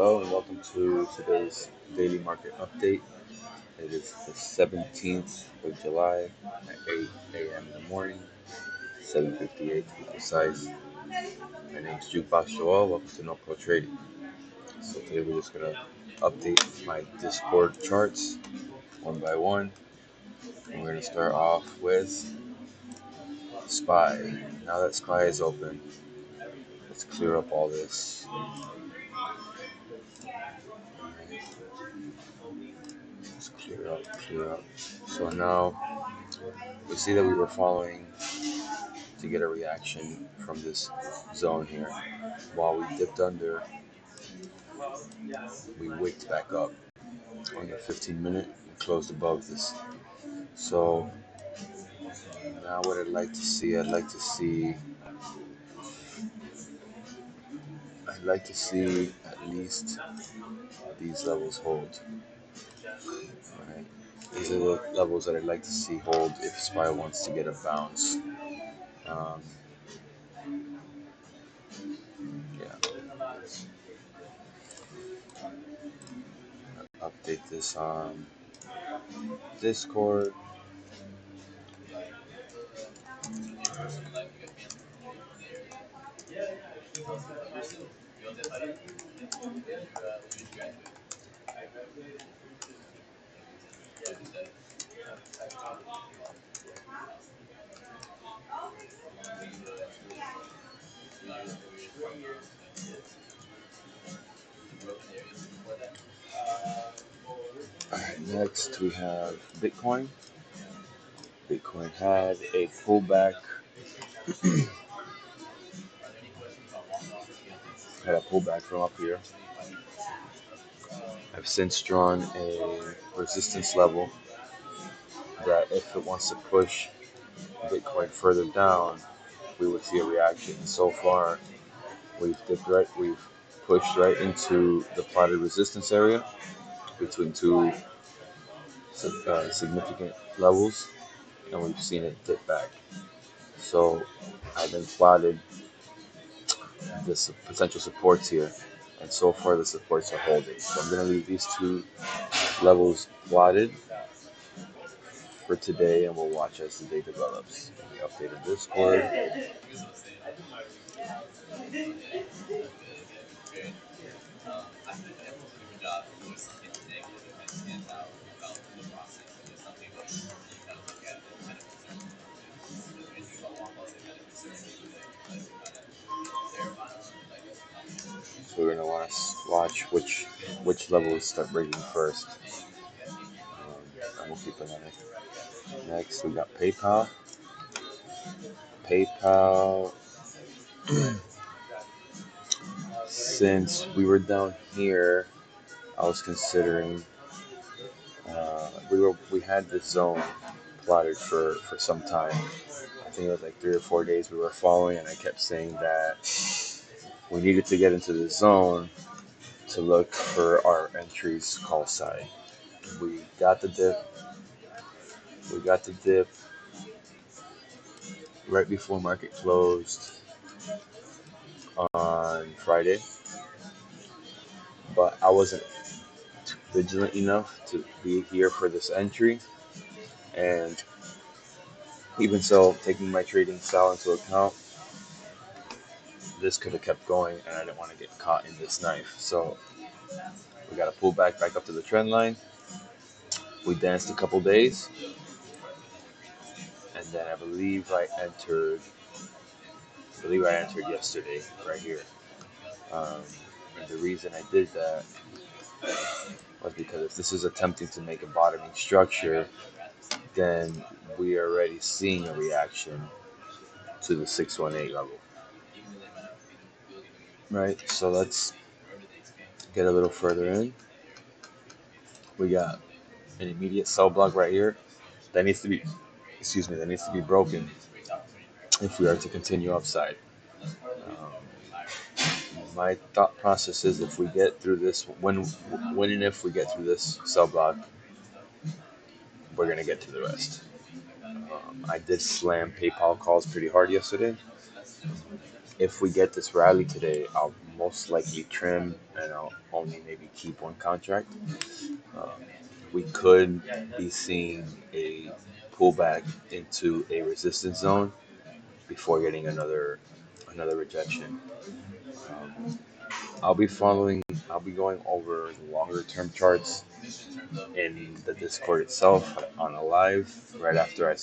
Hello and welcome to today's daily market update. It is the 17th of July at 8 a.m. in the morning, 7:58 to be precise. My name is Jukebox Joel. Welcome to No Pro Trading. So today we're just gonna update my Discord charts one by one. And we're gonna start off with SPY. Now that SPY is open, let's clear up all this. Let's clear up. So now we see that we were following to get a reaction from this zone here. While we dipped under, we wicked back up on the 15 minute and closed above this. So now what I'd like to see at least these levels hold. Right? These are the levels that I'd like to see hold if SPY wants to get a bounce. Um, yeah, update this on Discord. Alright, next we have Bitcoin. Bitcoin had a pullback from up here. I've since drawn a resistance level that if it wants to push Bitcoin further down, we would see a reaction. So far, we've pushed right into the plotted resistance area between two significant levels, and we've seen it dip back. So I then plotted the potential supports here, and so far the supports are holding. So I'm going to leave these two levels plotted for today, and we'll watch as the day develops. We updated Discord. So we're gonna want to watch which levels start breaking first, and we'll keep an eye. Next, we got PayPal. PayPal. Since we were down here, I was considering. We had this zone plotted for some time. I think it was like 3 or 4 days we were following, and I kept saying that we needed to get into the zone to look for our entries call side. We got the dip. We got the dip right before market closed on Friday, but I wasn't vigilant enough to be here for this entry. And even so, taking my trading style into account, this could have kept going, and I didn't want to get caught in this knife. So we got to pull back up to the trend line. We danced a couple days, and then I believe I entered yesterday right here. And the reason I did that was because if this is attempting to make a bottoming structure, then we are already seeing a reaction to the 618 level. Right, so let's get a little further in. We got an immediate sell block right here that needs to be broken if we are to continue upside. My thought process is if we get through this, when and if we get through this sell block, we're gonna get to the rest. I did slam PayPal calls pretty hard yesterday. if we get this rally today, I'll most likely trim and I'll only maybe keep one contract. Um, we could be seeing a pullback into a resistance zone before getting another rejection. Um, I'll be following. I'll be going over the longer term charts in the Discord itself on a live right after I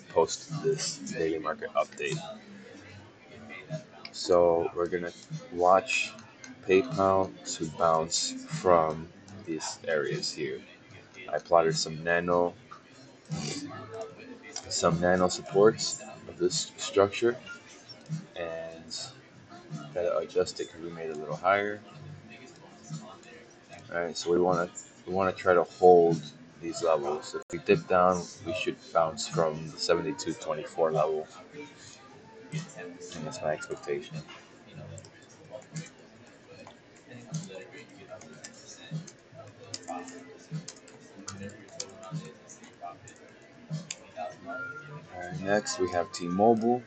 post this daily market update. So we're gonna watch PayPal to bounce from these areas here. I plotted some nano supports of this structure, and gotta adjust it because we made it a little higher. All right, so we want to try to hold these levels. If we dip down, we should bounce from the 72.24 level, and that's my expectation. All right, next we have T-Mobile.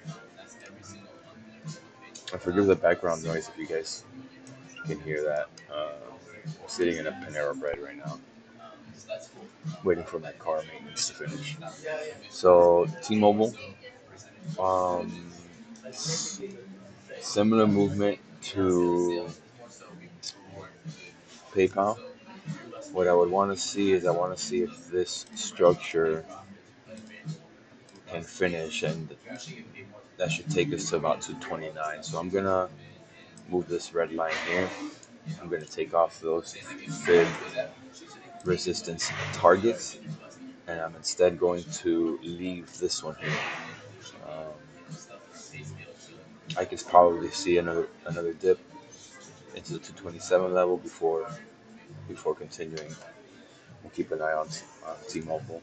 I forgive the background noise if you guys can hear that. I'm sitting in a Panera Bread right now, waiting for my car maintenance to finish. So T-Mobile, um, similar movement to PayPal. What I would want to see is I want to see if this structure can finish, and that should take us to about 229. So I'm gonna move this red line here. I'm gonna take off those fib resistance targets, and I'm instead going to leave this one here. Um, I could probably see another dip into the 227 level before continuing. We'll keep an eye on T-Mobile.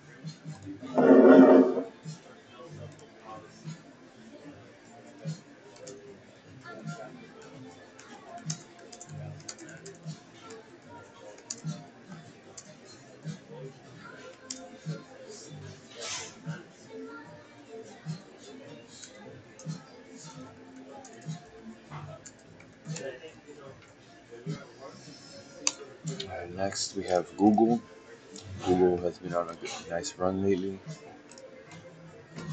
Next, we have Google. Google has been on a nice run lately.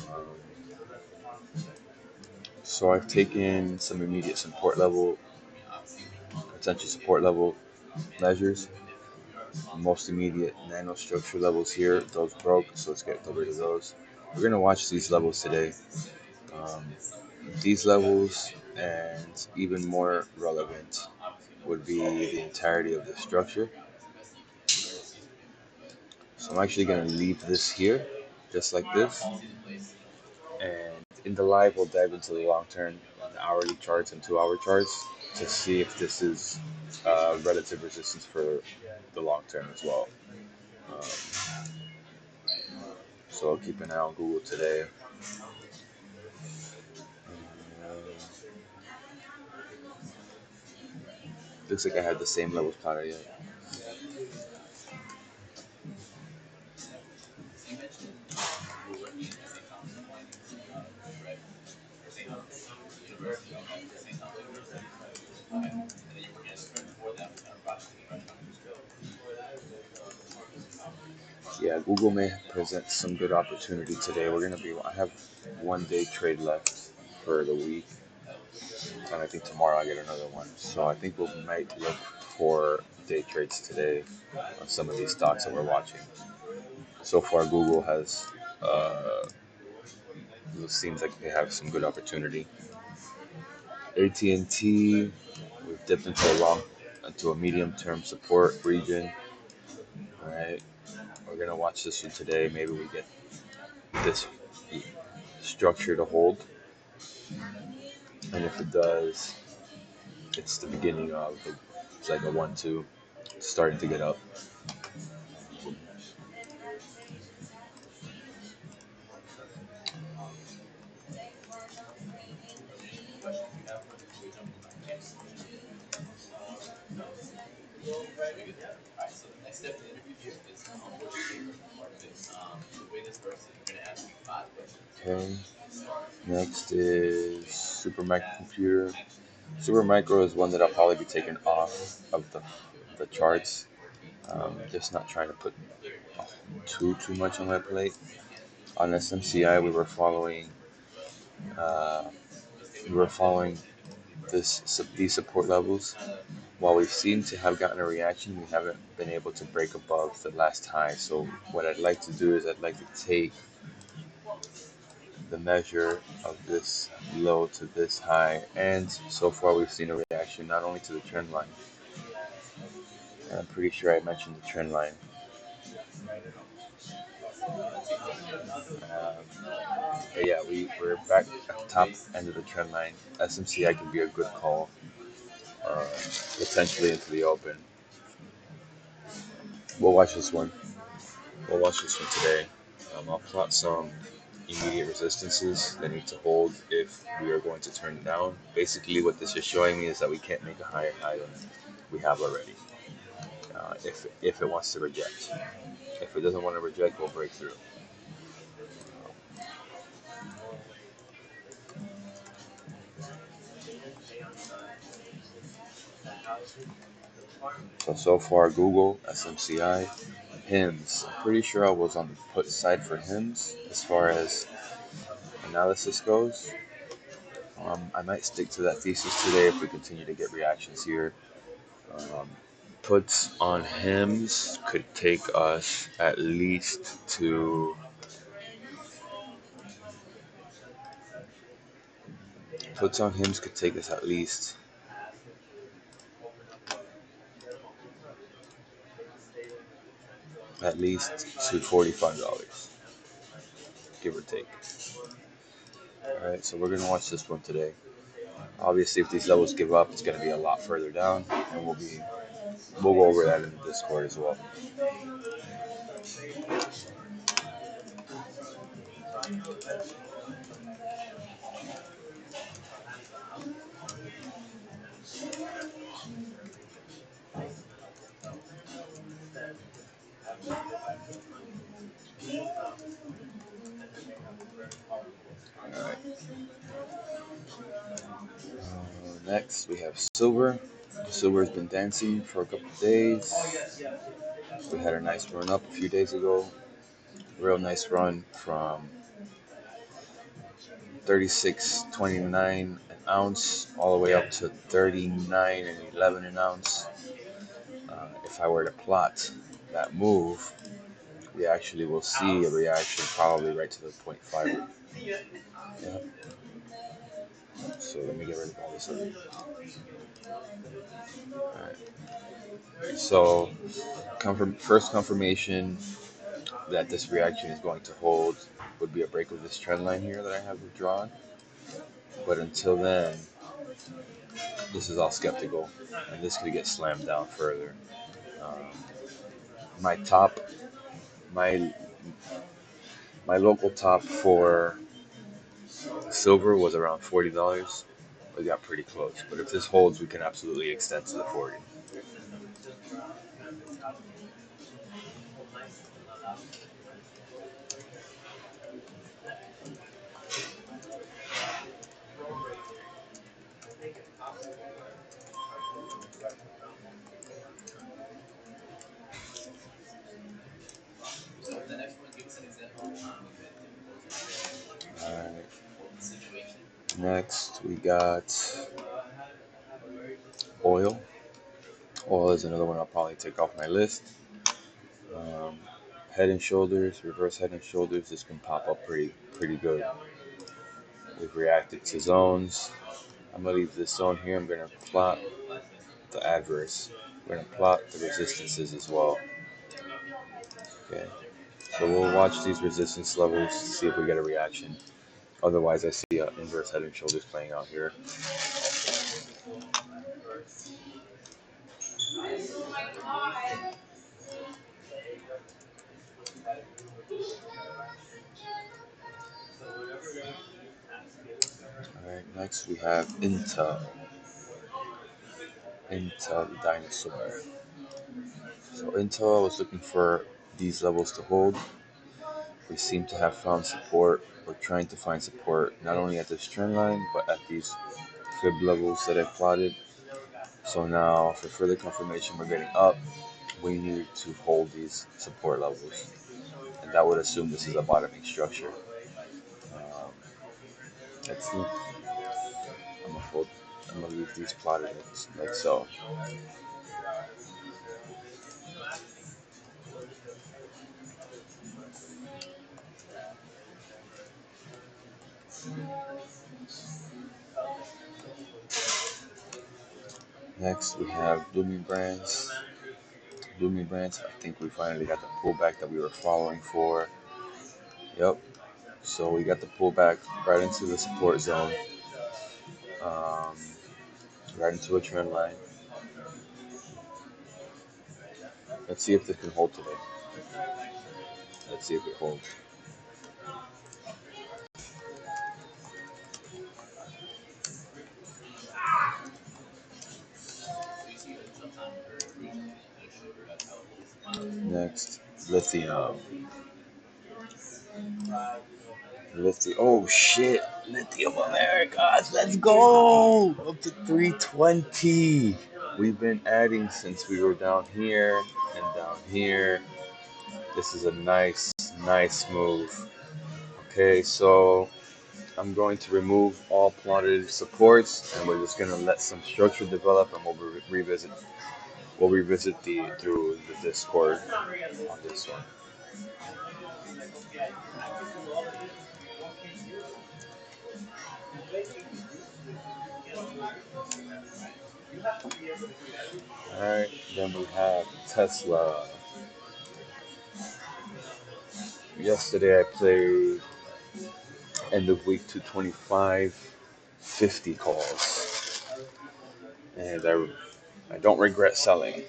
Um, so I've taken some immediate support level, potential support level measures. Most immediate nanostructure levels here, those broke, so let's get rid of those. We're gonna watch these levels today. Um, these levels, and even more relevant, would be the entirety of the structure. So I'm actually gonna leave this here, just like this. And in the live, we'll dive into the long term, the hourly charts and 2 hour charts to see if this is relative resistance for the long term as well. Um, so I'll keep an eye on Google today. Uh, looks like I have the same levels plotted yet. Yeah, Google may present some good opportunity today. I have 1 day trade left for the week, and I think tomorrow I get another one. So I think we might look for day trades today on some of these stocks that we're watching. So far, Google it seems like they have some good opportunity. AT&T, we've dipped into a medium-term support region. All right, we're gonna watch this one today. Maybe we get this structure to hold, and if it does, it's the beginning of it's like a 1-2, starting to get up. Okay. Next is Supermicro. Supermicro is one that I'll probably be taking off of the charts. Just not trying to put too much on my plate. On SMCI, uh, we were following these support levels. While we've seemed to have gotten a reaction, we haven't been able to break above the last high. So what I'd like to do is I'd like to take the measure of this low to this high, and so far we've seen a reaction not only to the trend line. And I'm pretty sure I mentioned the trend line. But yeah, we're back at the top end of the trend line. SMCI can be a good call, uh, potentially into the open. We'll watch this one. We'll watch this one today. I'll plot some immediate resistances that need to hold if we are going to turn down. Basically, what this is showing me is that we can't make a higher high than we have already. If it wants to reject, if it doesn't want to reject, we'll break through. So far, Google, SMCI, HIMS. I'm pretty sure I was on the put side for HIMS as far as analysis goes. I might stick to that thesis today if we continue to get reactions here. Um, Puts on HIMS could take us at least to puts on HIMS could take us at least to $45, give or take. All right, so we're gonna watch this one today. Obviously, if these levels give up, it's gonna be a lot further down, and we'll go over that in the Discord as well. All right. Next, we have silver. Silver's been dancing for a couple of days. We had a nice run up a few days ago. Real nice run from 36.29 an ounce all the way up to 39.11 an ounce. If I were to plot that move, we actually will see a reaction probably right to the 0.5. Yeah. So let me get rid of all this other. All right. So first confirmation that this reaction is going to hold would be a break of this trend line here that I have drawn. But until then, this is all skeptical, and this could get slammed down further. Um, my top, my my local top for silver was around $40. We got pretty close, but if this holds, we can absolutely extend to the 40. All right. Next, we got oil. Oil is another one I'll probably take off my list. Um, Head and shoulders, reverse head and shoulders. This can pop up pretty good. We've reacted to zones. I'm gonna leave this zone here. I'm gonna plot the adverse. We're gonna plot the resistances as well. Okay. So we'll watch these resistance levels to see if we get a reaction. Otherwise, I see an inverse head and shoulders playing out here. All right. Next, we have Intel. Intel the dinosaur. So Intel was looking for these levels to hold. We seem to have found support. We're trying to find support not only at this trend line, but at these fib levels that I plotted. So now, for further confirmation, we're getting up. We need to hold these support levels, and that would assume this is a bottoming structure. Um, let's see. I'm gonna hold. I'm gonna leave these plotted like so. Next, we have Blooming Brands. Blooming Brands. I think we finally got the pullback that we were following for. Yep. So we got the pullback right into the support zone, um, right into a trend line. Let's see if this can hold today. Let's see if it holds. Next, lithium. Lithium. Oh shit! Lithium Americas. Let's go up to 320. We've been adding since we were down here and down here. This is a nice move. Okay, so I'm going to remove all plotted supports, and we're just gonna let some structure develop, and revisit. We'll revisit through the Discord on this one. All right, then we have Tesla. Yesterday I played end of week 225, 50 calls, and I don't regret selling.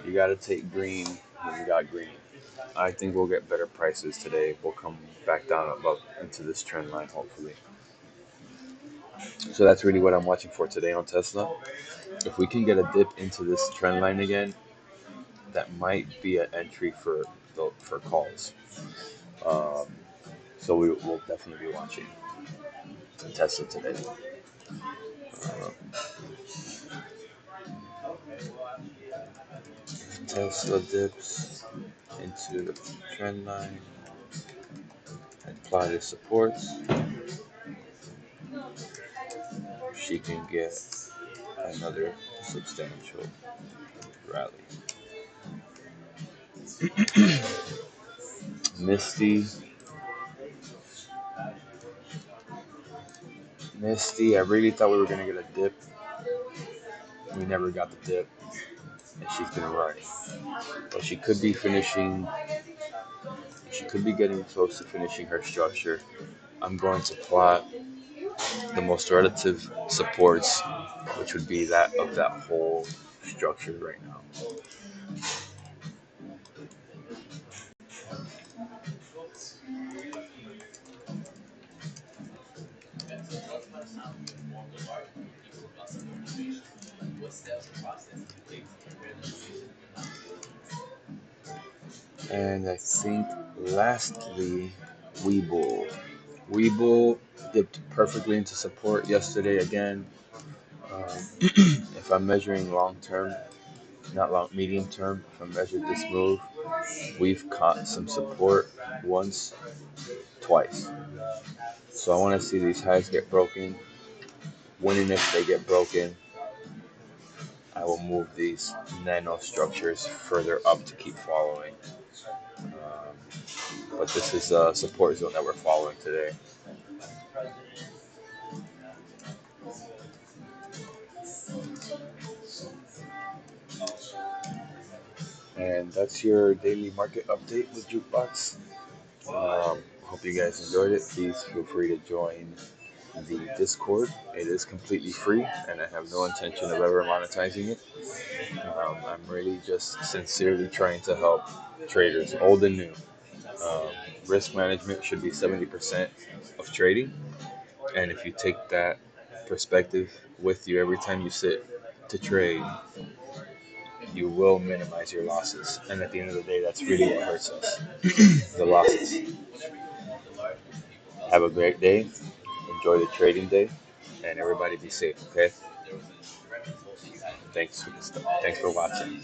You got to take green when you got green. I think we'll get better prices today. We'll come back down above into this trend line, hopefully. So that's really what I'm watching for today on Tesla. If we can get a dip into this trend line again, that might be an entry for calls. Um, so we will definitely be watching Tesla today. Uh, Tesla dips into the trend line and plotted supports. She can get another substantial rally. Misty, Misty, I really thought we were gonna get a dip. We never got the dip, and she's been running. But she could be finishing. She could be getting close to finishing her structure. I'm going to plot the most relative supports, which would be that of that whole structure right now. And I think lastly, Weeble. Weeble dipped perfectly into support yesterday again. If I'm measuring long term, not long, medium term, if I measured this move, we've caught some support once, twice. So I want to see these highs get broken. When and if they get broken, I will move these nano structures further up to keep following. But this is a support zone that we're following today. And that's your daily market update with Jukebox. Hope you guys enjoyed it. Please feel free to join the Discord. It is completely free, and I have no intention of ever monetizing it. I'm really just sincerely trying to help traders, old and new. Um, Risk management should be 70% of trading, and if you take that perspective with you every time you sit to trade, you will minimize your losses. And at the end of the day, that's really what hurts us, the losses. Have a great day. Enjoy the trading day, and everybody be safe. Okay. Thanks for watching.